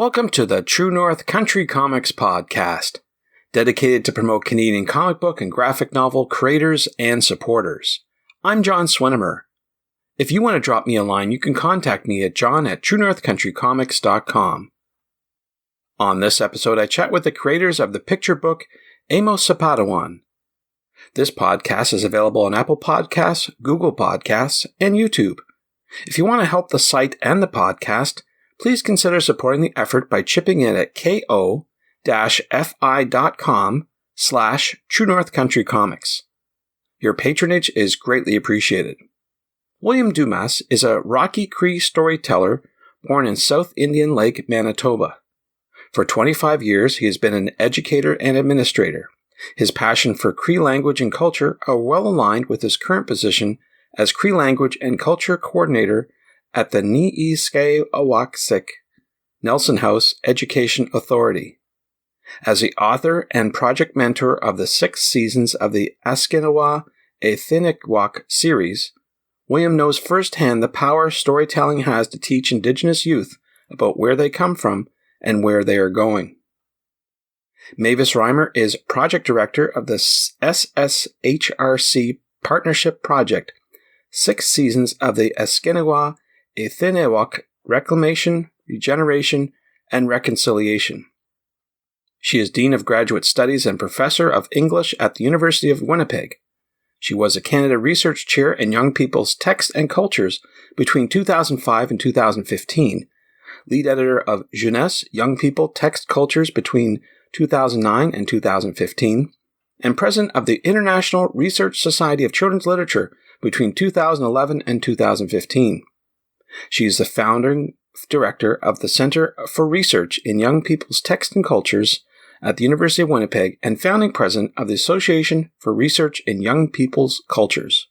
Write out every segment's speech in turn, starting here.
Welcome to the True North Country Comics Podcast, dedicated to promote Canadian comic book and graphic novel creators and supporters. I'm John Swinimer. If you want to drop me a line, you can contact me at john@truenorthcountrycomics.com. On this episode, I chat with the creators of the picture book Amos Sapotawan. This podcast is available on Apple Podcasts, Google Podcasts, and YouTube. If you want to help the site and the podcast, please consider supporting the effort by chipping in at ko-fi.com/TrueNorthCountryComics. Your patronage is greatly appreciated. William Dumas is a Rocky Cree storyteller born in South Indian Lake, Manitoba. For 25 years, he has been an educator and administrator. His passion for Cree language and culture are well aligned with his current position as Cree language and culture coordinator at the Niiskawaksik Nelson House Education Authority. As the author and project mentor of the 6 seasons of the Askinawa Ethinikwak series, William knows firsthand the power storytelling has to teach Indigenous youth about where they come from and where they are going. Mavis Reimer is project director of the SSHRC Partnership Project, 6 seasons of the Askinawa Ethinikwak Reclamation, Regeneration, and Reconciliation. She is Dean of Graduate Studies and Professor of English at the University of Winnipeg. She was a Canada Research Chair in Young People's Text and Cultures between 2005 and 2015, lead editor of Jeunesse Young People Text Cultures between 2009 and 2015, and president of the International Research Society of Children's Literature between 2011 and 2015. She is the founding director of the Center for Research in Young People's Text and Cultures at the University of Winnipeg and founding president of the Association for Research in Young People's Cultures.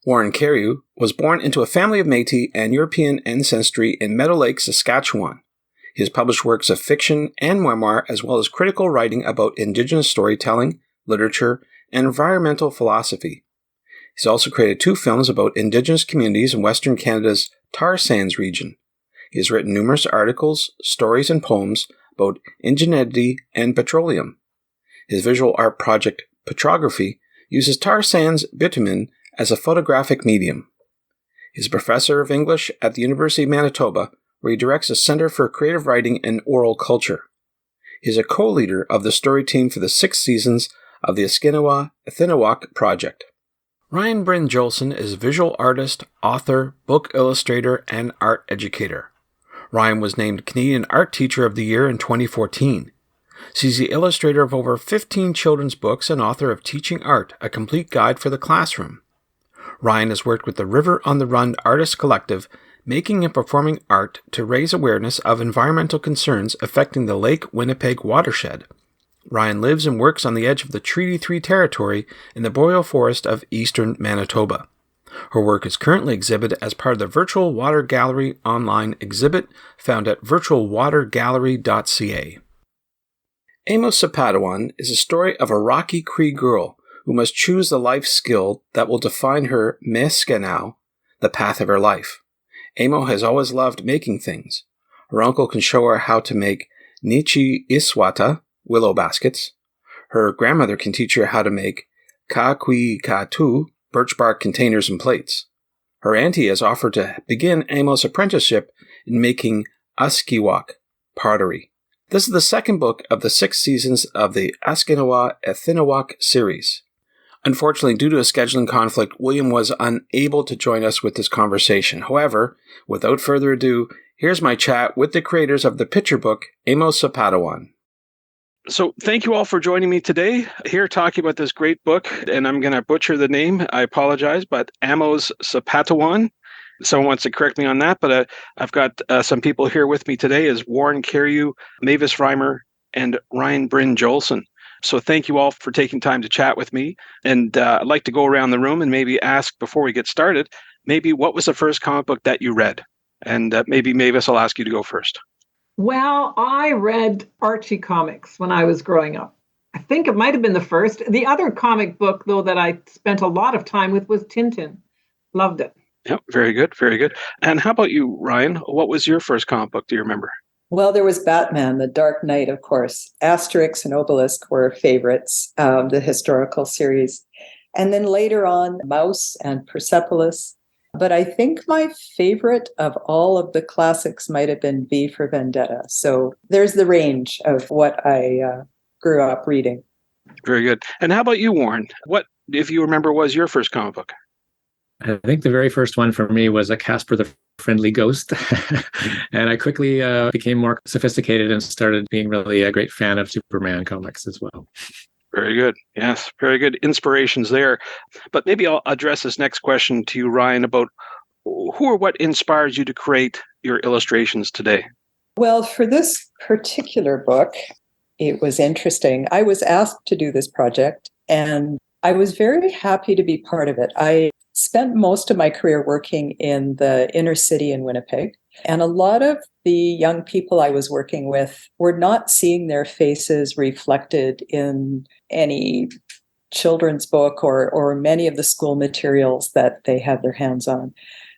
Warren Carrew was born into a family of Métis and European ancestry in Meadow Lake, Saskatchewan. He has published works of fiction and memoir as well as critical writing about Indigenous storytelling, literature, and environmental philosophy. He's also created 2 films about Indigenous communities in Western Canada's tar sands region. He has written numerous articles, stories, and poems about indigeneity and petroleum. His visual art project, Petrography, uses tar sands bitumen as a photographic medium. He is a professor of English at the University of Manitoba, where he directs a Center for Creative Writing and Oral Culture. He is a co-leader of the story team for the 6 seasons of the Askinawa Ethinikwak project. Ryan Bryn Jolson is a visual artist, author, book illustrator, and art educator. Ryan was named Canadian Art Teacher of the Year in 2014. She's the illustrator of over 15 children's books and author of Teaching Art, a complete guide for the classroom. Ryan has worked with the River on the Run Artists Collective, making and performing art to raise awareness of environmental concerns affecting the Lake Winnipeg watershed. Ryan lives and works on the edge of the Treaty 3 territory in the boreal forest of eastern Manitoba. Her work is currently exhibited as part of the Virtual Water Gallery online exhibit found at virtualwatergallery.ca. Amos Sapotawan is a story of a Rocky Cree girl who must choose the life skill that will define her meskenau, the path of her life. Amo has always loved making things. Her uncle can show her how to make nichi iswata, willow baskets. Her grandmother can teach her how to make kakwi katu, birch bark containers and plates. Her auntie has offered to begin Amos' apprenticeship in making askiwak, pottery. This is the 2nd book of the 6 seasons of the Askinawa Ethinikwak series. Unfortunately, due to a scheduling conflict, William was unable to join us with this conversation. However, without further ado, here's my chat with the creators of the picture book, Amos Sapotawan. So thank you all for joining me today here talking about this great book, and I'm going to butcher the name. I apologize, but Amos Sapotawan. Someone wants to correct me on that, but I've got some people here with me today is Warren Carrew, Mavis Reimer, and Ryan Bryn Jolson. So thank you all for taking time to chat with me. And I'd like to go around the room and maybe ask before we get started, maybe what was the first comic book that you read? And maybe Mavis, I'll ask you to go first. Well, I read Archie comics when I was growing up. I think it might have been the first. The other comic book, though, that I spent a lot of time with was Tintin. Loved it. Yep, very good, very good. And how about you, Ryan? What was your first comic book? Do you remember? Well, there was Batman, The Dark Knight, of course. Asterix and Obelisk were favorites, the historical series. And then later on, Mouse and Persepolis. But I think my favorite of all of the classics might have been V for Vendetta. So there's the range of what I grew up reading. Very good. And how about you, Warren? What, if you remember, was your first comic book? I think the very first one for me was a Casper the Friendly Ghost. And I quickly became more sophisticated and started being really a great fan of Superman comics as well. Very good. Yes, very good inspirations there. But maybe I'll address this next question to you, Ryan, about who or what inspires you to create your illustrations today? Well, for this particular book, it was interesting. I was asked to do this project, and I was very happy to be part of it. I spent most of my career working in the inner city in Winnipeg, and a lot of the young people I was working with were not seeing their faces reflected in any children's book or many of the school materials that they had their hands on.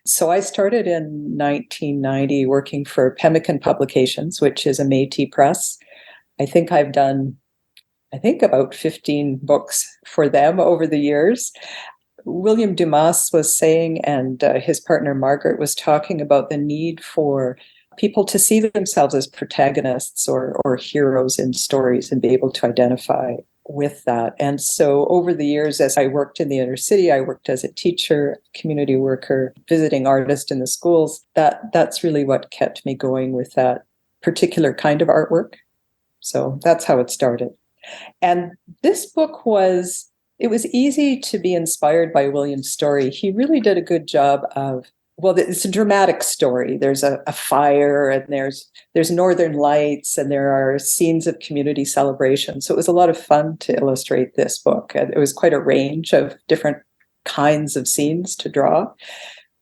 So I started in 1990 working for Pemmican Publications, which is a Métis press. I think I've done about 15 books for them over the years. William Dumas was saying, and his partner Margaret was talking about the need for people to see themselves as protagonists or heroes in stories and be able to identify with that. And so over the years, as I worked in the inner city, I worked as a teacher, community worker, visiting artist in the schools. That's really what kept me going with that particular kind of artwork. So that's how it started. And this book it was easy to be inspired by William's story. He really did a good job of, well, it's a dramatic story. There's a fire, and there's northern lights, and there are scenes of community celebration. So it was a lot of fun to illustrate this book. And it was quite a range of different kinds of scenes to draw.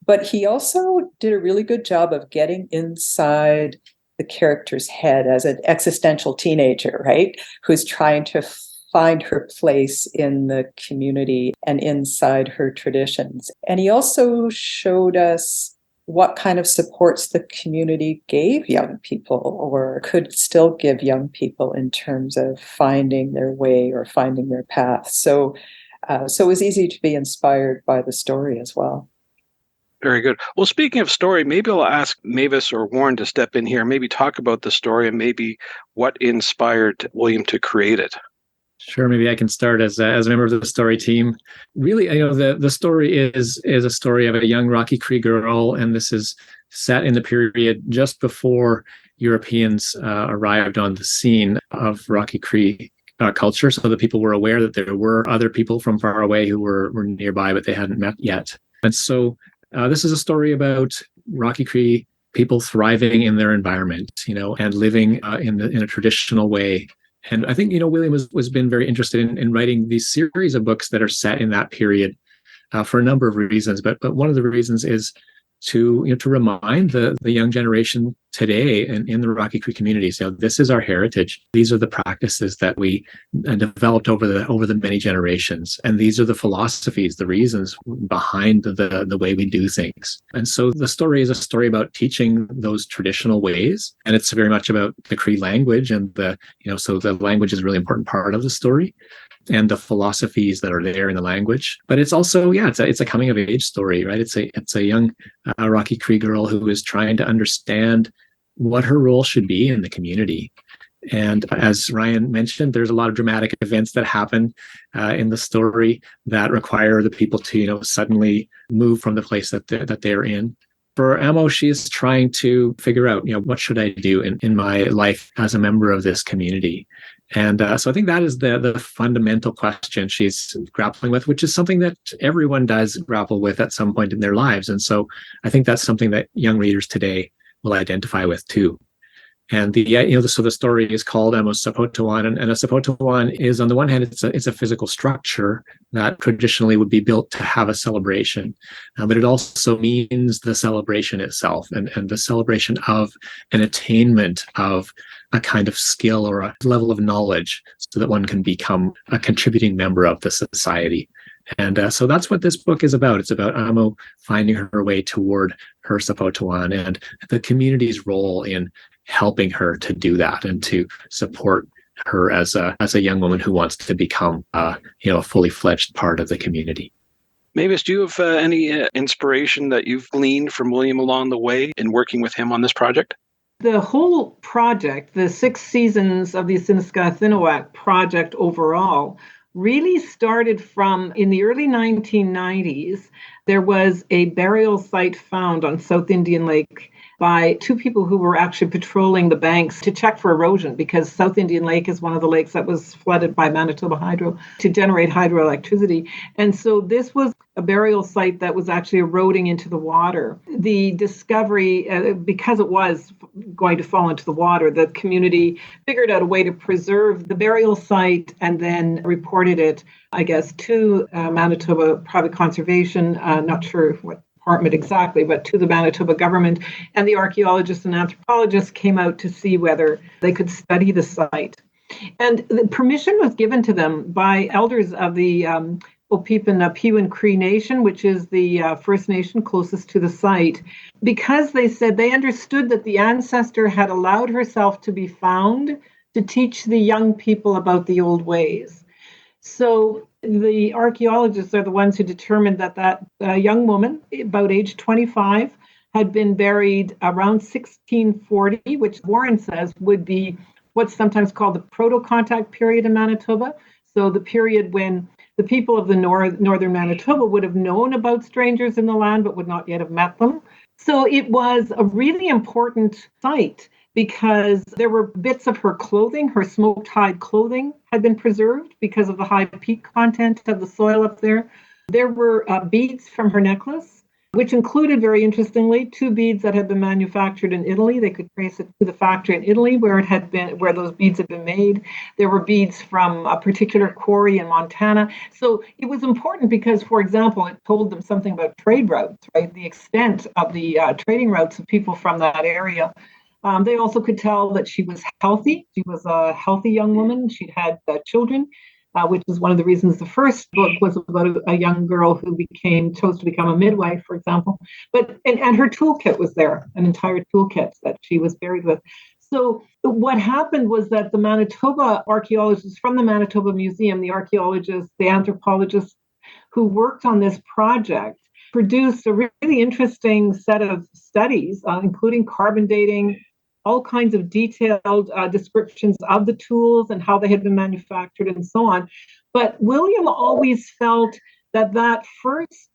But he also did a really good job of getting inside the character's head as an existential teenager, right? Who's trying to find her place in the community and inside her traditions. And he also showed us what kind of supports the community gave young people or could still give young people in terms of finding their way or finding their path. So it was easy to be inspired by the story as well. Very good. Well, speaking of story, maybe I'll ask Mavis or Warren to step in here, maybe talk about the story and maybe what inspired William to create it. Sure, maybe I can start as a member of the story team. Really, the story is a story of a young Rocky Cree girl, and this is set in the period just before Europeans arrived on the scene of Rocky Cree culture, so that people were aware that there were other people from far away who were nearby, but they hadn't met yet. And so this is a story about Rocky Cree people thriving in their environment, and living in a traditional way. And I think, William was been very interested in writing these series of books that are set in that period for a number of reasons. But one of the reasons is to remind the young generation today in the Rocky Cree communities, this is our heritage. These are the practices that we developed over the many generations, and these are the philosophies, the reasons behind the way we do things. And so the story is a story about teaching those traditional ways, and it's very much about the Cree language, and so the language is a really important part of the story, and the philosophies that are there in the language. But it's also, it's a coming of age story, right? It's a young Rocky Cree girl who is trying to understand what her role should be in the community. And as Ryan mentioned, there's a lot of dramatic events that happen in the story that require the people to, suddenly move from the place that they're in. For Amo, she's trying to figure out, what should I do in my life as a member of this community? And so I think that is the fundamental question she's grappling with, which is something that everyone does grapple with at some point in their lives. And so I think that's something that young readers today will identify with too. And so the story is called Amo's Sapotawan, and a Sapotawan is, on the one hand, it's a physical structure that traditionally would be built to have a celebration, but it also means the celebration itself and the celebration of an attainment of a kind of skill or a level of knowledge, so that one can become a contributing member of the society. And so that's what this book is about. It's about Amo finding her way toward her Sapotawan and the community's role in helping her to do that and to support her as a young woman who wants to become a fully fledged part of the community. Mavis, do you have any inspiration that you've gleaned from William along the way in working with him on this project? The whole project, the 6 seasons of the Sinisgathinawac project overall, really started from in the early 1990s. There was a burial site found on South Indian Lake by 2 people who were actually patrolling the banks to check for erosion, because South Indian Lake is one of the lakes that was flooded by Manitoba Hydro to generate hydroelectricity. And so this was a burial site that was actually eroding into the water. The discovery, because it was going to fall into the water, the community figured out a way to preserve the burial site and then reported it, I guess, to Manitoba Private Conservation, not sure what department exactly, but to the Manitoba government. And the archaeologists and anthropologists came out to see whether they could study the site. And the permission was given to them by elders of the Opeepin Cree Nation, which is the First Nation closest to the site, because they said they understood that the ancestor had allowed herself to be found to teach the young people about the old ways. So the archaeologists are the ones who determined that young woman, about age 25, had been buried around 1640, which Warren says would be what's sometimes called the proto-contact period in Manitoba. So the period when the people of the northern Manitoba would have known about strangers in the land, but would not yet have met them. So it was a really important site because there were bits of her clothing, her smoked hide clothing had been preserved because of the high peat content of the soil up there. There were beads from her necklace, which included, very interestingly, 2 beads that had been manufactured in Italy. They could trace it to the factory in Italy where those beads had been made. There were beads from a particular quarry in Montana. So it was important because, for example, it told them something about trade routes, right? The extent of the trading routes of people from that area. They also could tell that she was healthy. She was a healthy young woman. She'd had children, which is one of the reasons the first book was about a young girl who chose to become a midwife, for example. But and her toolkit was there, an entire toolkit that she was buried with. So what happened was that the Manitoba archaeologists from the Manitoba Museum, the archaeologists, the anthropologists who worked on this project, produced a really interesting set of studies, including carbon dating, all kinds of detailed descriptions of the tools and how they had been manufactured and so on. But William always felt that first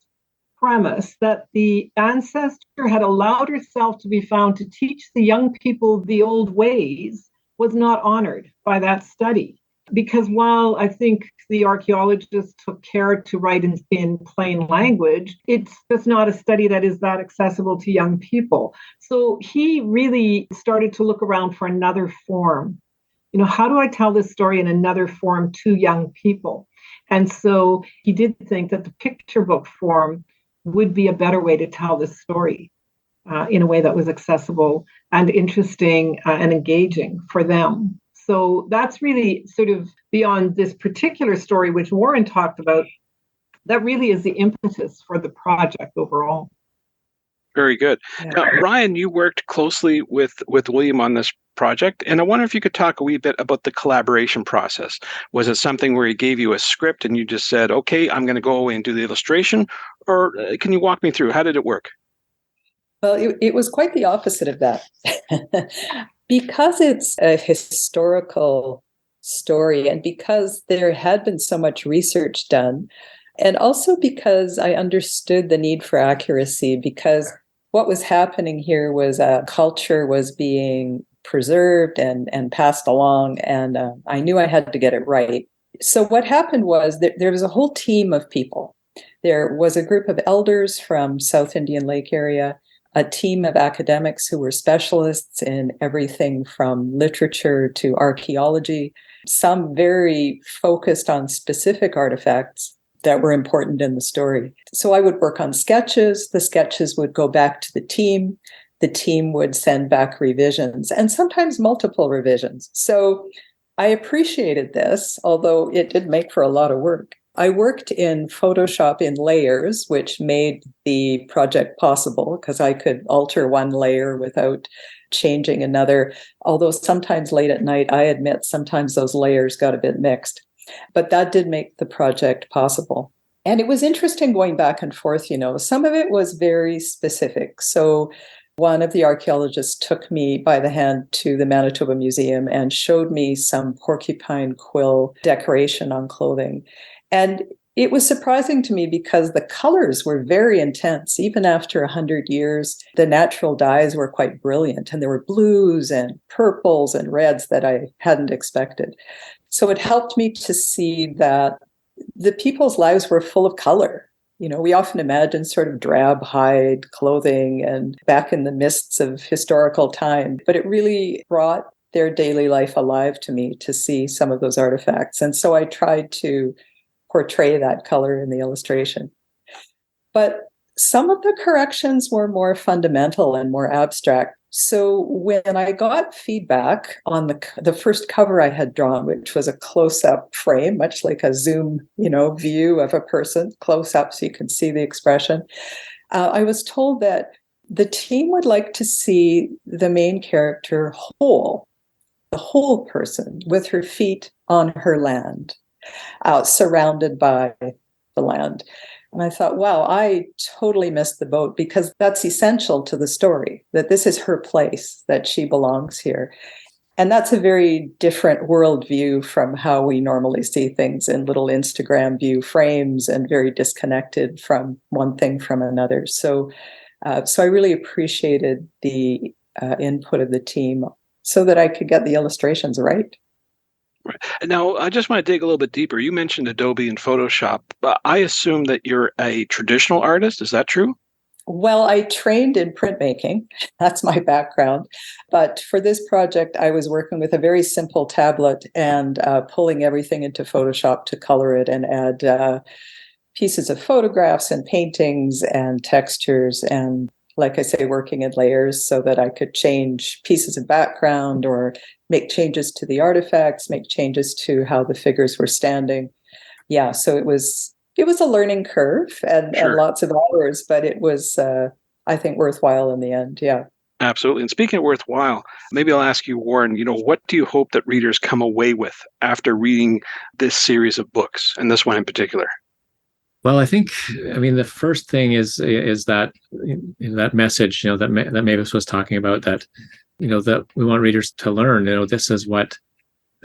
premise, that the ancestor had allowed herself to be found to teach the young people the old ways, was not honored by that study. Because while I think the archaeologists took care to write in plain language, it's just not a study that is that accessible to young people. So he really started to look around for another form. How do I tell this story in another form to young people? And so he did think that the picture book form would be a better way to tell this story in a way that was accessible and interesting and engaging for them. So that's really sort of beyond this particular story, which Warren talked about. That really is the impetus for the project overall. Very good. Yeah. Now, Ryan, you worked closely with William on this project, and I wonder if you could talk a wee bit about the collaboration process. Was it something where he gave you a script and you just said, okay, I'm going to go away and do the illustration? Or can you walk me through? How did it work? Well, it was quite the opposite of that. Because it's a historical story and because there had been so much research done, and also because I understood the need for accuracy, because what was happening here was a culture was being preserved and passed along, and I knew I had to get it right. So what happened was that there was a whole team of people. There was a group of elders from South Indian Lake area, a team of academics who were specialists in everything from literature to archaeology, some very focused on specific artifacts that were important in the story. So I would work on sketches. The sketches would go back to the team. The team would send back revisions, and sometimes multiple revisions. So I appreciated this, although it did make for a lot of work. I worked in Photoshop in layers, which made the project possible because I could alter one layer without changing another. Although sometimes late at night, I admit sometimes those layers got a bit mixed. But that did make the project possible. And it was interesting going back and forth, some of it was very specific. So one of the archaeologists took me by the hand to the Manitoba Museum and showed me some porcupine quill decoration on clothing. And it was surprising to me because the colors were very intense. Even after 100 years, the natural dyes were quite brilliant. And there were blues and purples and reds that I hadn't expected. So it helped me to see that the people's lives were full of color. We often imagine sort of drab hide clothing and back in the mists of historical time, but it really brought their daily life alive to me to see some of those artifacts. And so I tried to portray that color in the illustration. But some of the corrections were more fundamental and more abstract. So when I got feedback on the first cover I had drawn, which was a close-up frame, much like a zoom, view of a person, close up so you can see the expression, I was told that the team would like to see the main character whole, the whole person with her feet on her land, surrounded by the land. And I thought, wow, I totally missed the boat, because that's essential to the story, that this is her place, that she belongs here. And that's a very different worldview from how we normally see things in little Instagram view frames and very disconnected from one thing from another. So I really appreciated the input of the team so that I could get the illustrations right. Now, I just want to dig a little bit deeper. You mentioned Adobe and Photoshop. I assume that you're a traditional artist. Is that true? Well, I trained in printmaking. That's my background. But for this project, I was working with a very simple tablet and pulling everything into Photoshop to color it and add pieces of photographs and paintings and textures, and like I say, working in layers so that I could change pieces of background or make changes to the artifacts, make changes to how the figures were standing. Yeah, so it was a learning curve and lots of hours, but it was, I think, worthwhile in the end. Yeah. Absolutely. And speaking of worthwhile, maybe I'll ask you, Warren, what do you hope that readers come away with after reading this series of books, and this one in particular? Well, the first thing is that that message, that Mavis was talking about, that that we want readers to learn. This is what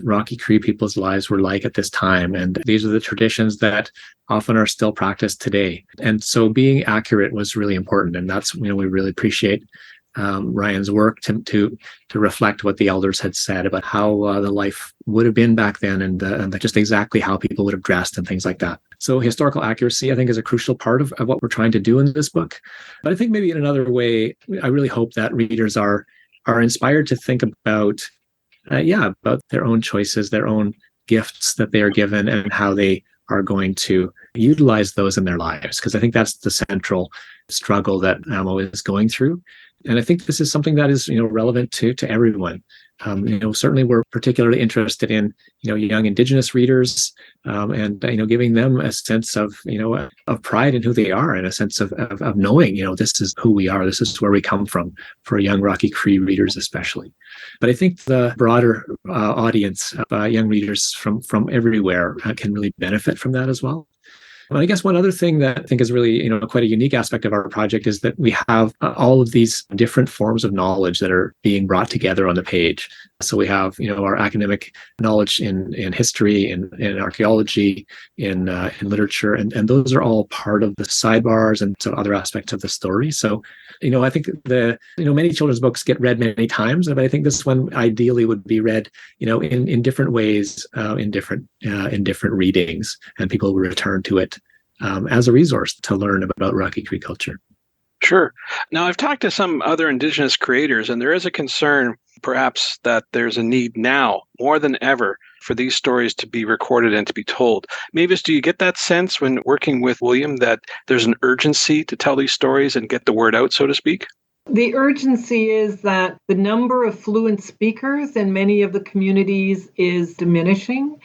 Rocky Cree people's lives were like at this time, and these are the traditions that often are still practiced today. And so, being accurate was really important, and that's we really appreciate Ryan's work to reflect what the elders had said about how the life would have been back then, and just exactly how people would have dressed and things like that. So historical accuracy, I think, is a crucial part of what we're trying to do in this book. But I think maybe in another way, I really hope that readers are inspired to think about their own choices, their own gifts that they are given, and how they are going to utilize those in their lives. Because I think that's the central struggle that Amo is going through. And I think this is something that is, relevant to everyone. Certainly we're particularly interested in, young Indigenous readers, and giving them a sense of, of pride in who they are, and a sense of knowing, this is who we are, this is where we come from, for young Rocky Cree readers especially. But I think the broader audience of young readers from everywhere can really benefit from that as well. And I guess one other thing that I think is really, quite a unique aspect of our project is that we have all of these different forms of knowledge that are being brought together on the page. So we have, our academic knowledge in history, in archaeology, in literature, and those are all part of the sidebars and some other aspects of the story. So, I think many children's books get read many times, but I think this one ideally would be read, in different ways, in different readings, and people will return to it as a resource to learn about Rocky Cree culture. Sure. Now, I've talked to some other Indigenous creators, and there is a concern, perhaps, that there's a need now, more than ever, for these stories to be recorded and to be told. Mavis, do you get that sense when working with William that there's an urgency to tell these stories and get the word out, so to speak? The urgency is that the number of fluent speakers in many of the communities is diminishing.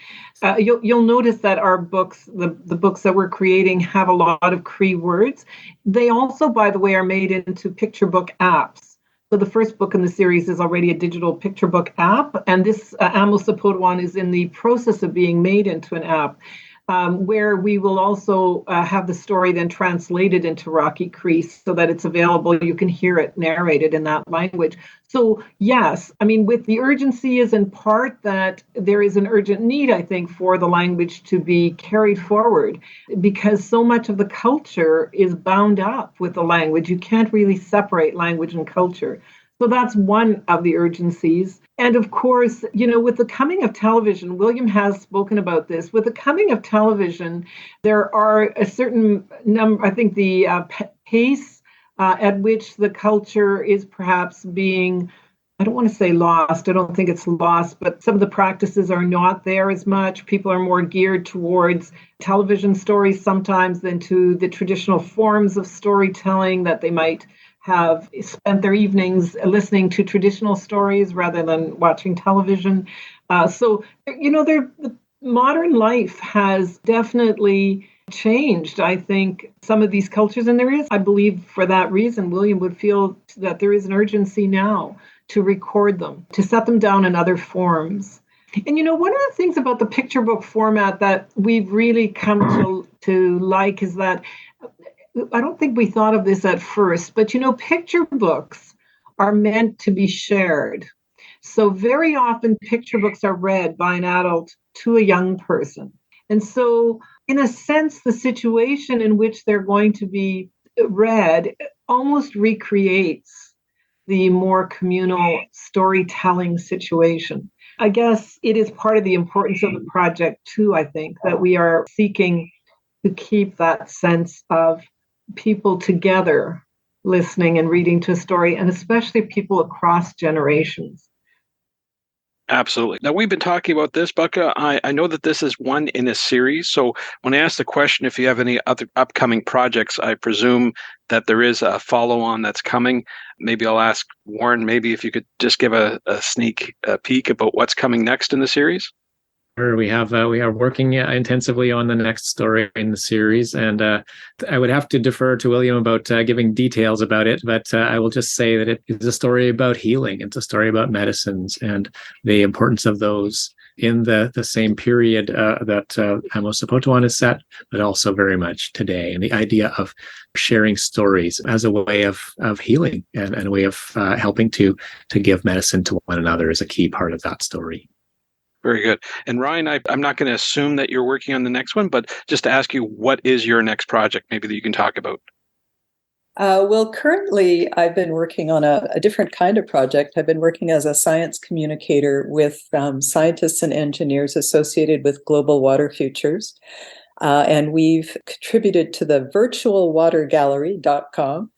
You'll notice that our books, the books that we're creating, have a lot of Cree words. They also, by the way, are made into picture book apps. So the first book in the series is already a digital picture book app, and this Amo Sapotawan is in the process of being made into an app, where we will also have the story then translated into Rocky Cree so that it's available. You can hear it narrated in that language. So yes, I mean, with the urgency is in part that there is an urgent need, I think, for the language to be carried forward, because so much of the culture is bound up with the language. You can't really separate language and culture. So that's one of the urgencies. And of course, with the coming of television, William has spoken about this. With the coming of television, there are a certain number, I think the pace at which the culture is perhaps being, I don't want to say lost, I don't think it's lost, but some of the practices are not there as much. People are more geared towards television stories sometimes than to the traditional forms of storytelling that they might have spent their evenings listening to traditional stories rather than watching television. So, the modern life has definitely changed, I think, some of these cultures. And there is, I believe, for that reason, William would feel that there is an urgency now to record them, to set them down in other forms. And, one of the things about the picture book format that we've really come to like is that I don't think we thought of this at first, but picture books are meant to be shared. So very often picture books are read by an adult to a young person. And so in a sense, the situation in which they're going to be read almost recreates the more communal storytelling situation. I guess it is part of the importance of the project too, I think, that we are seeking to keep that sense of people together listening and reading to a story, and especially people across generations. Absolutely. Now, we've been talking about this, Becca. I know that this is one in a series. So when I asked the question, if you have any other upcoming projects, I presume that there is a follow-on that's coming. Maybe I'll ask Warren, maybe if you could just give a sneak peek about what's coming next in the series. We are working intensively on the next story in the series, and I would have to defer to William about giving details about it, but I will just say that it is a story about healing. It's a story about medicines and the importance of those in the same period that Amo Sapotawan is set, but also very much today. And the idea of sharing stories as a way of healing and a way of helping to give medicine to one another is a key part of that story. Very good. And Ryan, I'm not going to assume that you're working on the next one, but just to ask you, what is your next project maybe that you can talk about? Well, currently I've been working on a different kind of project. I've been working as a science communicator with scientists and engineers associated with Global Water Futures. And we've contributed to the virtualwatergallery.com.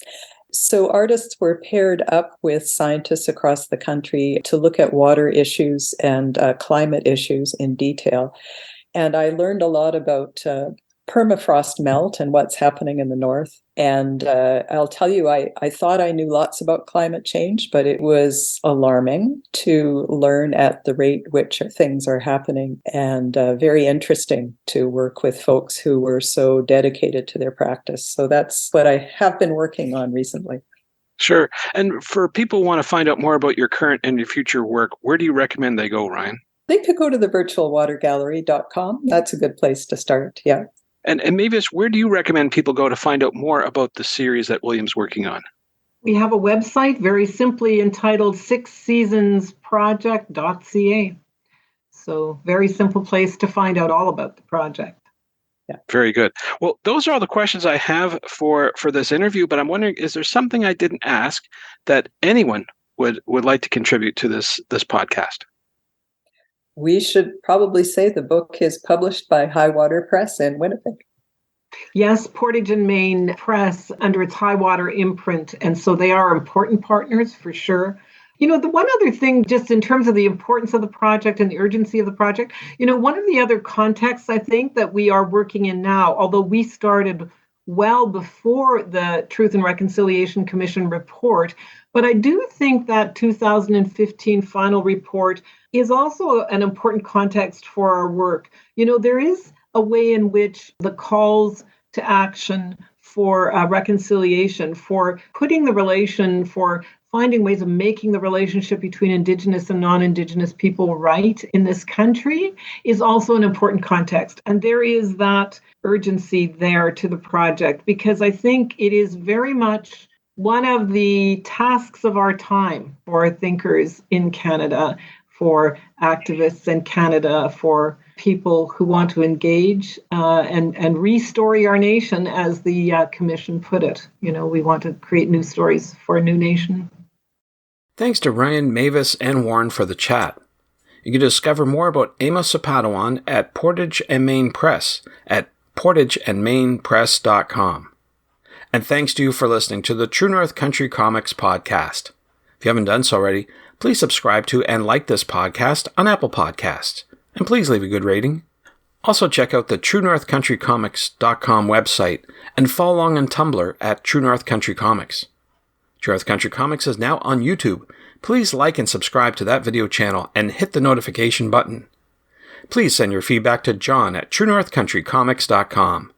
So artists were paired up with scientists across the country to look at water issues and climate issues in detail. And I learned a lot about permafrost melt and what's happening in the north. And I'll tell you, I thought I knew lots about climate change, but it was alarming to learn at the rate which things are happening, and very interesting to work with folks who were so dedicated to their practice. So that's what I have been working on recently. Sure. And for people who want to find out more about your current and your future work, where do you recommend they go, Ryan? They could go to the virtualwatergallery.com. That's a good place to start. Yeah. And Mavis, where do you recommend people go to find out more about the series that William's working on? We have a website very simply entitled 6seasonsproject.ca. So very simple place to find out all about the project. Yeah. Very good. Well, those are all the questions I have for this interview, but I'm wondering, is there something I didn't ask that anyone would like to contribute to this podcast? We should probably say the book is published by HighWater Press in Winnipeg. Yes, Portage and Main Press under its HighWater imprint. And so they are important partners for sure. The one other thing, just in terms of the importance of the project and the urgency of the project, one of the other contexts I think that we are working in now, although we started well before the Truth and Reconciliation Commission report, but I do think that 2015 final report is also an important context for our work. There is a way in which the calls to action for reconciliation, for putting the relation, for finding ways of making the relationship between Indigenous and non-Indigenous people right in this country is also an important context. And there is that urgency there to the project, because I think it is very much one of the tasks of our time for thinkers in Canada, for activists in Canada, for people who want to engage and re-story our nation, as the commission put it. We want to create new stories for a new nation. Thanks to Ryan, Mavis, and Warren for the chat. You can discover more about Amos Sapotawan at Portage and Main Press at portageandmainpress.com. And thanks to you for listening to the True North Country Comics podcast. If you haven't done so already, please subscribe to and like this podcast on Apple Podcasts. And please leave a good rating. Also check out the TrueNorthCountryComics.com website and follow along on Tumblr at True North Country Comics. True North Country Comics is now on YouTube. Please like and subscribe to that video channel and hit the notification button. Please send your feedback to John at TrueNorthCountryComics.com.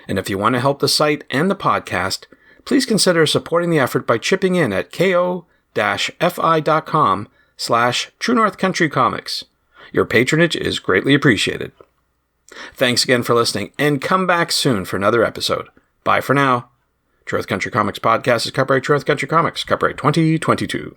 And if you want to help the site and the podcast, please consider supporting the effort by chipping in at ko-fi.com/TrueNorthCountryComics. Your patronage is greatly appreciated. Thanks again for listening, and come back soon for another episode. Bye for now. True North Country Comics Podcast is copyright True North Country Comics, copyright 2022.